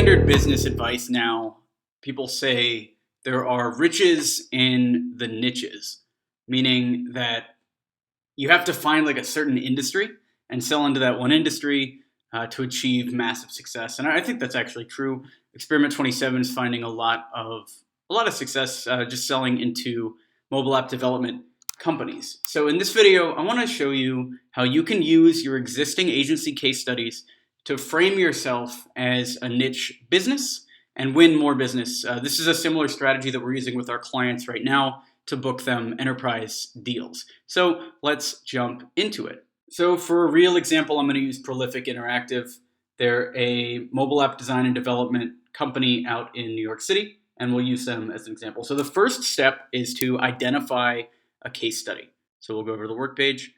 standard business advice now, people say there are riches in the niches, meaning that you have to find like a certain industry and sell into that one industry to achieve massive success. And I think that's actually true. Experiment 27 is finding a lot of success just selling into mobile app development companies. So in this video, I want to show you how you can use your existing agency case studies to frame yourself as a niche business and win more business. This is a similar strategy that we're using with our clients right now to book them enterprise deals. So let's jump into it. So for a real example, I'm going to use Prolific Interactive. They're a mobile app design and development company out in New York City, and we'll use them as an example. So the first step is to identify a case study. So we'll go over to the work page.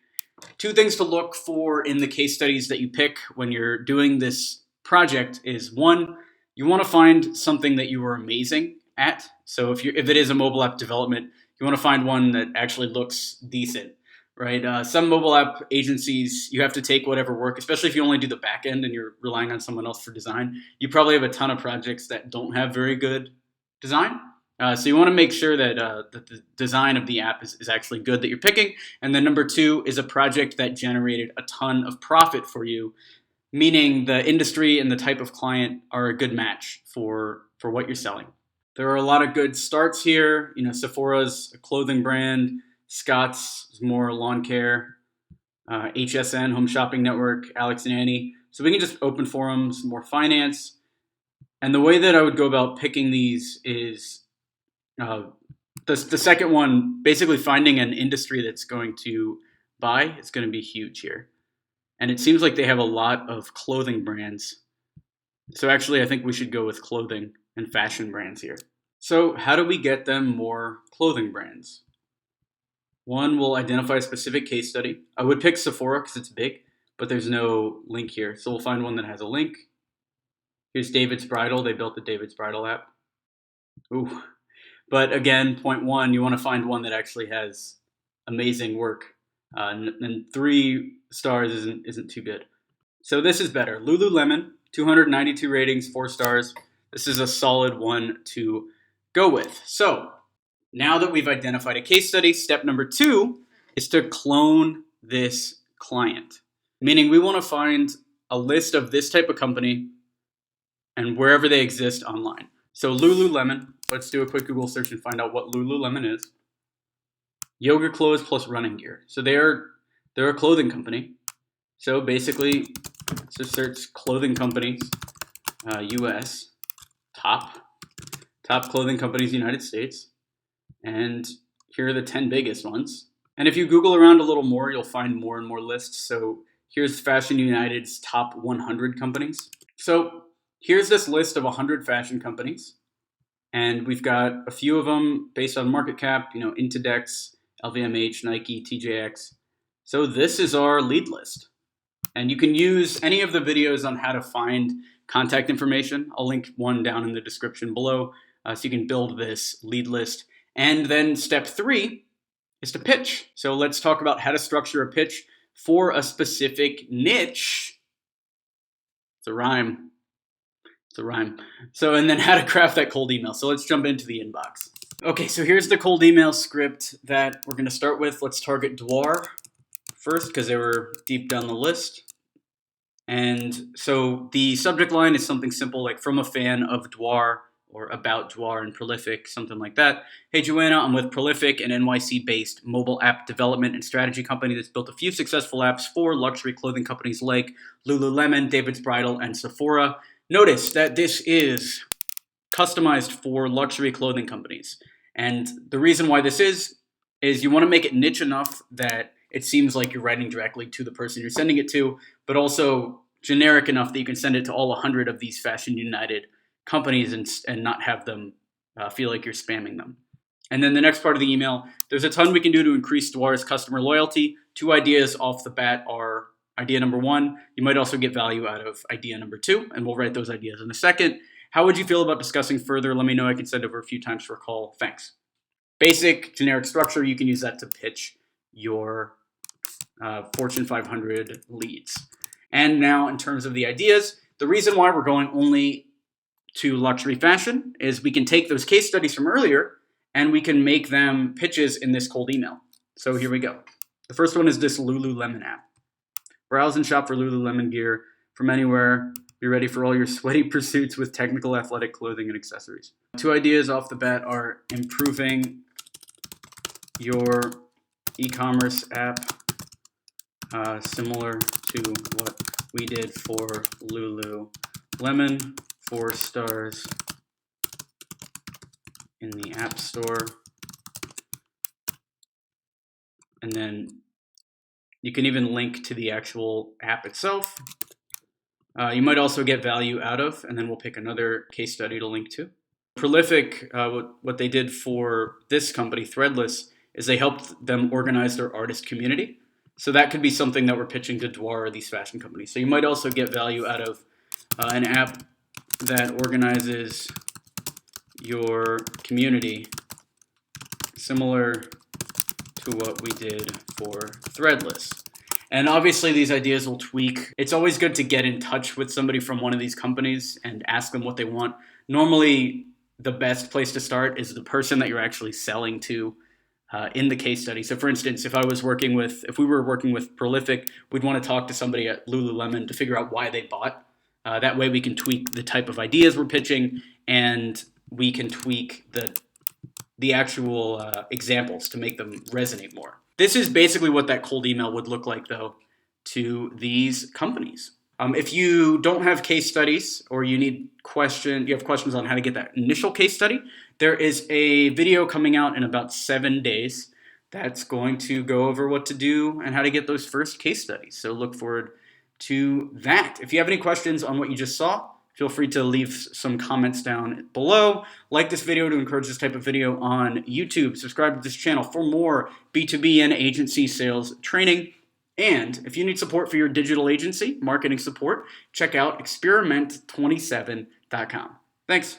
Two things to look for in the case studies that you pick when you're doing this project is, one, you want to find something that you are amazing at. So if it is a mobile app development, you want to find one that actually looks decent, right? Some mobile app agencies, you have to take whatever work, especially if you only do the back end and you're relying on someone else for design. You probably have a ton of projects that don't have very good design. So you want to make sure that, that the design of the app is actually good that you're picking. And then number two is a project that generated a ton of profit for you, meaning the industry and the type of client are a good match for what you're selling. There are a lot of good starts here. You know, Sephora's a clothing brand, Scott's is more lawn care, HSN, Home Shopping Network, Alex and Annie. So we can just open forums, more finance. And the way that I would go about picking these is the second one, basically finding an industry that's going to buy. It's going to be huge here. And it seems like they have a lot of clothing brands. So actually, I think we should go with clothing and fashion brands here. So how do we get them more clothing brands? One, we'll identify a specific case study. I would pick Sephora because it's big, but there's no link here. So we'll find one that has a link. Here's David's Bridal. They built the David's Bridal app. Ooh. But again, point one, you want to find one that actually has amazing work. And 3 stars isn't too good. So this is better. Lululemon, 292 ratings, 4 stars. This is a solid one to go with. So now that we've identified a case study, step number 2 is to clone this client. Meaning we want to find a list of this type of company and wherever they exist online. So Lululemon, let's do a quick Google search and find out what Lululemon is. Yoga clothes plus running gear. So they're a clothing company. So basically, just search clothing companies, US, top clothing companies, United States. And here are the 10 biggest ones. And if you Google around a little more, you'll find more and more lists. So here's Fashion United's top 100 companies. So here's this list of 100 fashion companies. And we've got a few of them based on market cap, you know, Intedex, LVMH, Nike, TJX. So this is our lead list. And you can use any of the videos on how to find contact information. I'll link one down in the description below so you can build this lead list. And then step 3 is to pitch. So let's talk about how to structure a pitch for a specific niche. It's a rhyme. So, and then how to craft that cold email. So let's jump into the inbox. Okay, so here's the cold email script that we're going to start with. Let's target Dwar first because they were deep down the list. And so the subject line is something simple like from a fan of Dwar or about Dwar and Prolific, something like that. Hey, Joanna, I'm with Prolific, an NYC-based mobile app development and strategy company that's built a few successful apps for luxury clothing companies like Lululemon, David's Bridal, and Sephora. Notice that this is customized for luxury clothing companies. And the reason why this is you want to make it niche enough that it seems like you're writing directly to the person you're sending it to, but also generic enough that you can send it to all 100 of these Fashion United companies and not have them feel like you're spamming them. And then the next part of the email, there's a ton we can do to increase Dwar's customer loyalty. 2 ideas off the bat are idea number 1. You might also get value out of idea number 2, and we'll write those ideas in a second. How would you feel about discussing further? Let me know. I can send over a few times for a call. Thanks. Basic generic structure. You can use that to pitch your Fortune 500 leads. And now in terms of the ideas, the reason why we're going only to luxury fashion is we can take those case studies from earlier and we can make them pitches in this cold email. So here we go. The first one is this Lululemon app. Browse and shop for Lululemon gear from anywhere. Be ready for all your sweaty pursuits with technical athletic clothing and accessories. 2 ideas off the bat are improving your e-commerce app, similar to what we did for Lululemon. 4 stars in the App Store. And then you can even link to the actual app itself. You might also get value out of, and then we'll pick another case study to link to. Prolific, what they did for this company, Threadless, is they helped them organize their artist community. So that could be something that we're pitching to Dwar or these fashion companies. So you might also get value out of an app that organizes your community, similar to what we did for Threadless. And obviously these ideas will tweak. It's always good to get in touch with somebody from one of these companies and ask them what they want. Normally, the best place to start is the person that you're actually selling to in the case study. So for instance, if we were working with Prolific, we'd want to talk to somebody at Lululemon to figure out why they bought. That way we can tweak the type of ideas we're pitching, and we can tweak the actual examples to make them resonate more. This is basically what that cold email would look like, though, to these companies. If you don't have case studies or you have questions on how to get that initial case study, there is a video coming out in about 7 days that's going to go over what to do and how to get those first case studies. So look forward to that. If you have any questions on what you just saw, feel free to leave some comments down below. Like this video to encourage this type of video on YouTube. Subscribe to this channel for more B2B and agency sales training. And if you need support for your digital agency, marketing support, check out experiment27.com. Thanks.